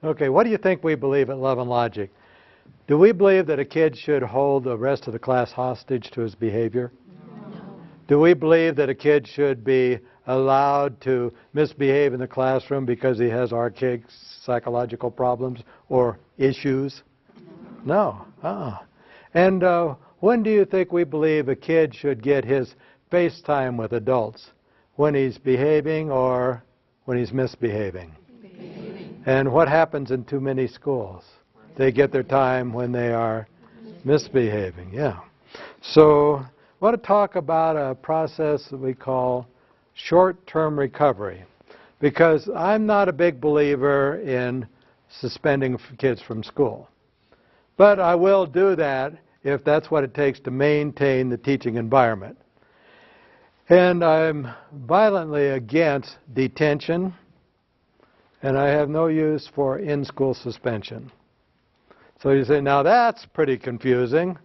Okay, what do you think we believe at Love and Logic? Do we believe that a kid should hold the rest of the class hostage to his behavior? No. Do we believe that a kid should be allowed to misbehave in the classroom because he has archaic psychological problems or issues? No. And when do you think we believe a kid should get his face time with adults? When he's behaving or when he's misbehaving? Behaving. And what happens in too many schools? They get their time when they are misbehaving, yeah. So I want to talk about a process that we call short-term recovery, because I'm not a big believer in suspending kids from school. But I will do that if that's what it takes to maintain the teaching environment. And I'm violently against detention, and I have no use for in-school suspension. So you say, now that's pretty confusing.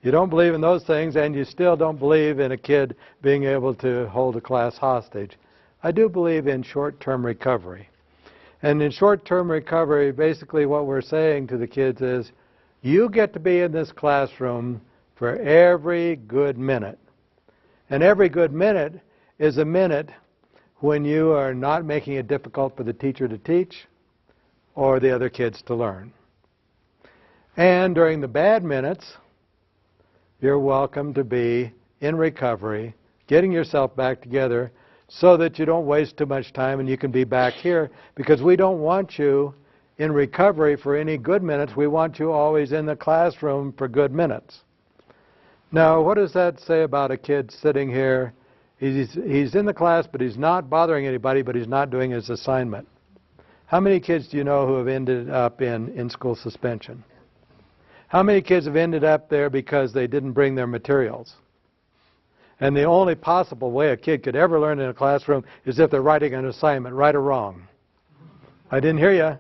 You don't believe in those things, and you still don't believe in a kid being able to hold a class hostage. I do believe in short-term recovery. And in short-term recovery, basically what we're saying to the kids is, you get to be in this classroom for every good minute. And every good minute is a minute when you are not making it difficult for the teacher to teach or the other kids to learn. And during the bad minutes, you're welcome to be in recovery, getting yourself back together so that you don't waste too much time and you can be back here, because we don't want you in recovery for any good minutes. We want you always in the classroom for good minutes. Now, what does that say about a kid sitting here? He's in the class, but he's not bothering anybody, but he's not doing his assignment. How many kids do you know who have ended up in school suspension? How many kids have ended up there because they didn't bring their materials? And the only possible way a kid could ever learn in a classroom is if they're writing an assignment, right or wrong. I didn't hear you.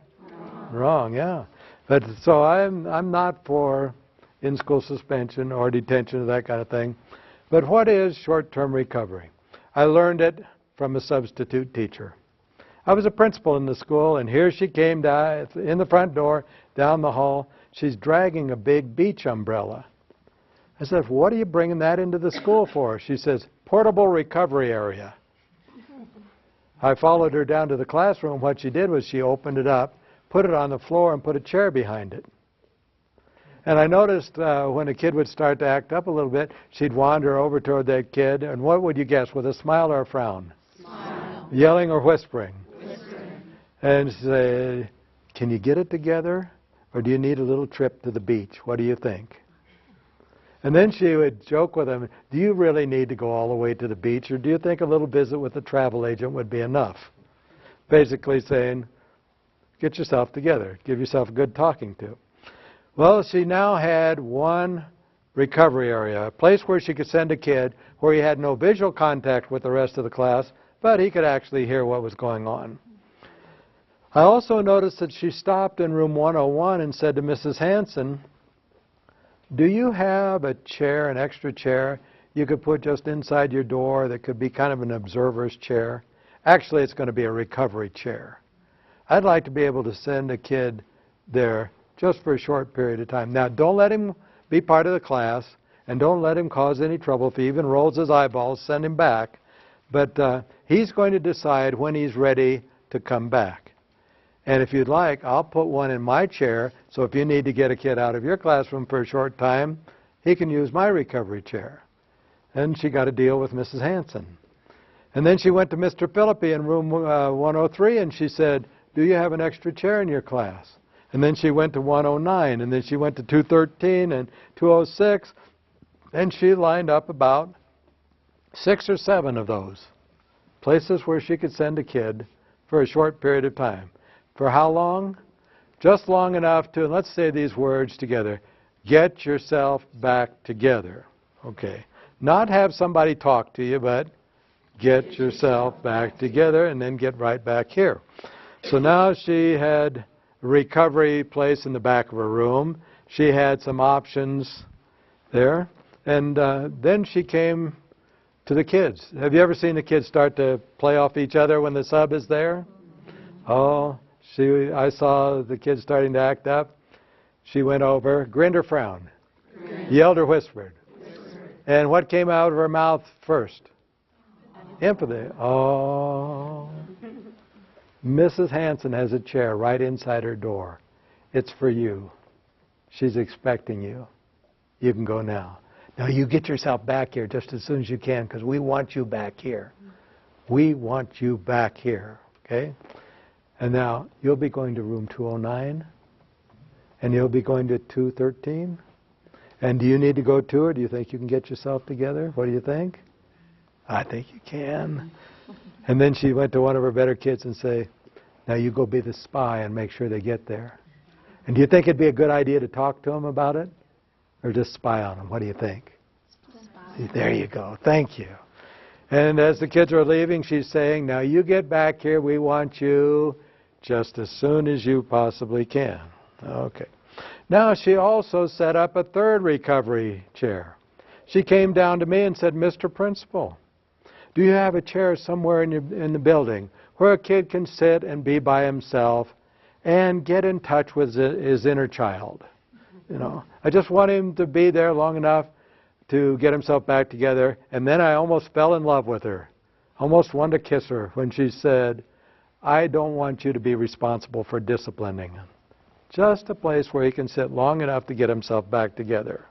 Wrong, yeah. But so I'm not for in-school suspension or detention or that kind of thing. But what is short-term recovery? I learned it from a substitute teacher. I was a principal in the school, and here she came down in the front door, down the hall. She's dragging a big beach umbrella. I said, what are you bringing that into the school for? She says, portable recovery area. I followed her down to the classroom. What she did was she opened it up, put it on the floor, and put a chair behind it. And I noticed when a kid would start to act up a little bit, she'd wander over toward that kid, and what would you guess, with a smile or a frown? Smile. Yelling or whispering? Whispering. And say, can you get it together? Or do you need a little trip to the beach? What do you think? And then she would joke with him, do you really need to go all the way to the beach, or do you think a little visit with a travel agent would be enough? Basically saying, get yourself together. Give yourself a good talking to. Well, she now had one recovery area, a place where she could send a kid where he had no visual contact with the rest of the class, but he could actually hear what was going on. I also noticed that she stopped in room 101 and said to Mrs. Hanson, do you have a chair, an extra chair you could put just inside your door that could be kind of an observer's chair? Actually, it's going to be a recovery chair. I'd like to be able to send a kid there just for a short period of time. Now, don't let him be part of the class, and don't let him cause any trouble. If he even rolls his eyeballs, send him back. But he's going to decide when he's ready to come back. And if you'd like, I'll put one in my chair, so if you need to get a kid out of your classroom for a short time, he can use my recovery chair. And she got a deal with Mrs. Hanson. And then she went to Mr. Philippi in room 103, and she said, do you have an extra chair in your class? And then she went to 109, and then she went to 213 and 206, and she lined up about 6 or 7 of those places where she could send a kid for a short period of time. For how long? Just long enough to, and let's say these words together, get yourself back together. Okay. Not have somebody talk to you, but get yourself back together and then get right back here. So now she had a recovery place in the back of her room. She had some options there. And then she came to the kids. Have you ever seen the kids start to play off each other when the sub is there? Oh, I saw the kid starting to act up. She went over, grinned or frowned, yelled or whispered. And what came out of her mouth first? Empathy. Oh. Mrs. Hanson has a chair right inside her door. It's for you. She's expecting you. You can go now. Now you get yourself back here just as soon as you can, because we want you back here. We want you back here. Okay? And now you'll be going to room 209, and you'll be going to 213. And do you need to go too, or do you think you can get yourself together? What do you think? I think you can. And then she went to one of her better kids and say, now you go be the spy and make sure they get there. And do you think it'd be a good idea to talk to them about it? Or just spy on them? What do you think? Spy. There you go. Thank you. And as the kids are leaving, she's saying, now you get back here. We want you just as soon as you possibly can. Okay. Now she also set up a third recovery chair. She came down to me and said, Mr. Principal, do you have a chair somewhere in the building where a kid can sit and be by himself and get in touch with his inner child? You know, I just want him to be there long enough to get himself back together. And then I almost fell in love with her. Almost wanted to kiss her when she said, I don't want you to be responsible for disciplining him. Just a place where he can sit long enough to get himself back together.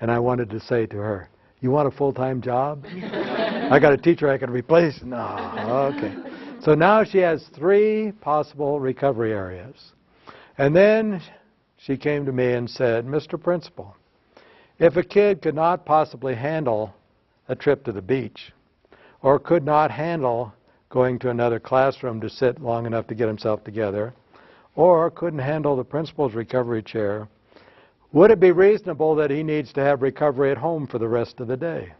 And I wanted to say to her, you want a full-time job? I got a teacher I can replace? No. Okay. So now she has 3 possible recovery areas. And then she came to me and said, Mr. Principal, if a kid could not possibly handle a trip to the beach, or could not handle going to another classroom to sit long enough to get himself together, or couldn't handle the principal's recovery chair, would it be reasonable that he needs to have recovery at home for the rest of the day?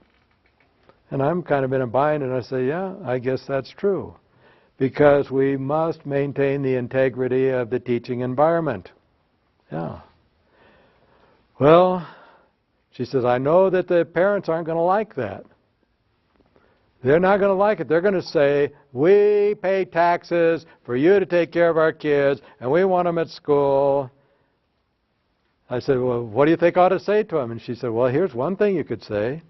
And I'm kind of in a bind, and I say, yeah, I guess that's true. Because we must maintain the integrity of the teaching environment. Yeah. Well, she says, I know that the parents aren't going to like that. They're not going to like it. They're going to say, we pay taxes for you to take care of our kids, and we want them at school. I said, well, what do you think I ought to say to them? And she said, well, here's one thing you could say.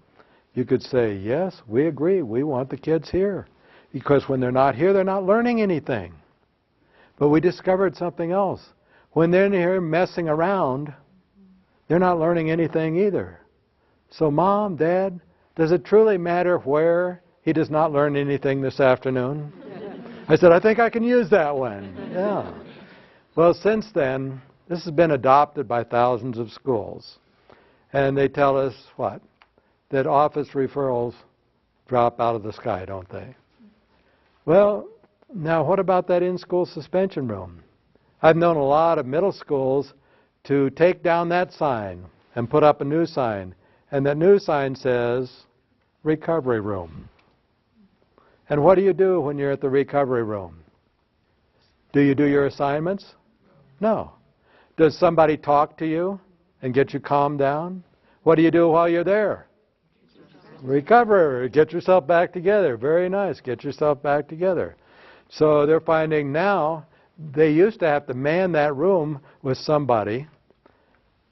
You could say, yes, we agree. We want the kids here. Because when they're not here, they're not learning anything. But we discovered something else. When they're here messing around, they're not learning anything either. So Mom, Dad, does it truly matter where he does not learn anything this afternoon? I said, I think I can use that one. Yeah. Well, since then, this has been adopted by thousands of schools. And they tell us, what? That office referrals drop out of the sky, don't they? Well, now what about that in-school suspension room? I've known a lot of middle schools to take down that sign and put up a new sign. And that new sign says, recovery room. And what do you do when you're at the recovery room? Do you do your assignments? No. Does somebody talk to you and get you calmed down? What do you do while you're there? Recover. Get yourself back together. Very nice. Get yourself back together. So they're finding now, they used to have to man that room with somebody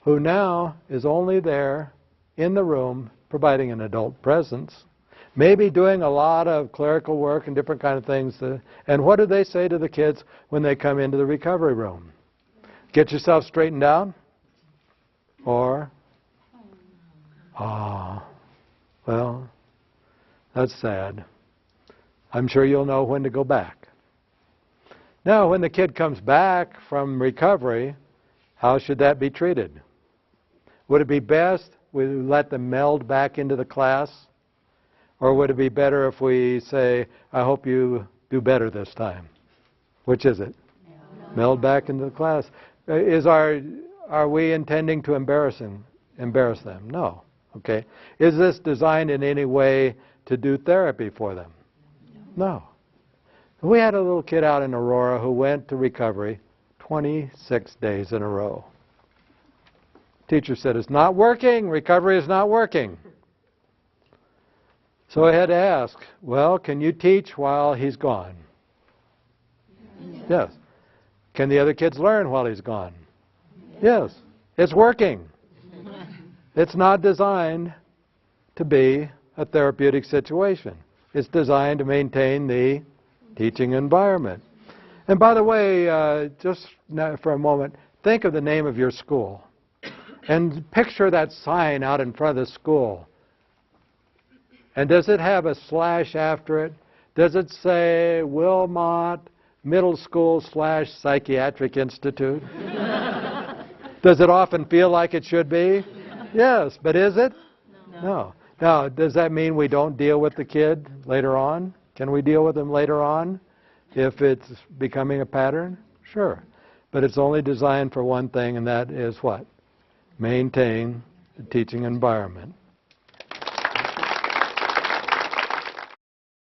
who now is only there in the room providing an adult presence, maybe doing a lot of clerical work and different kind of things. And what do they say to the kids when they come into the recovery room? Get yourself straightened out? Or, well, that's sad. I'm sure you'll know when to go back. Now, when the kid comes back from recovery, how should that be treated? Would it be best we let them meld back into the class? Or would it be better if we say, I hope you do better this time? Which is it? Meld back into the class. Are we intending to embarrass them? No. Okay. Is this designed in any way to do therapy for them? No. We had a little kid out in Aurora who went to recovery 26 days in a row. Teacher said, it's not working. Recovery is not working. So I had to ask, well, can you teach while he's gone? Yes. Can the other kids learn while he's gone? Yes. It's working. It's not designed to be a therapeutic situation. It's designed to maintain the teaching environment. And by the way, just now for a moment, think of the name of your school. And picture that sign out in front of the school. And does it have a slash after it? Does it say Wilmot Middle School / Psychiatric Institute? Does it often feel like it should be? Yes, but is it? No. Now, does that mean we don't deal with the kid later on? Can we deal with them later on if it's becoming a pattern? Sure. But it's only designed for one thing, and that is what? Maintain the teaching environment.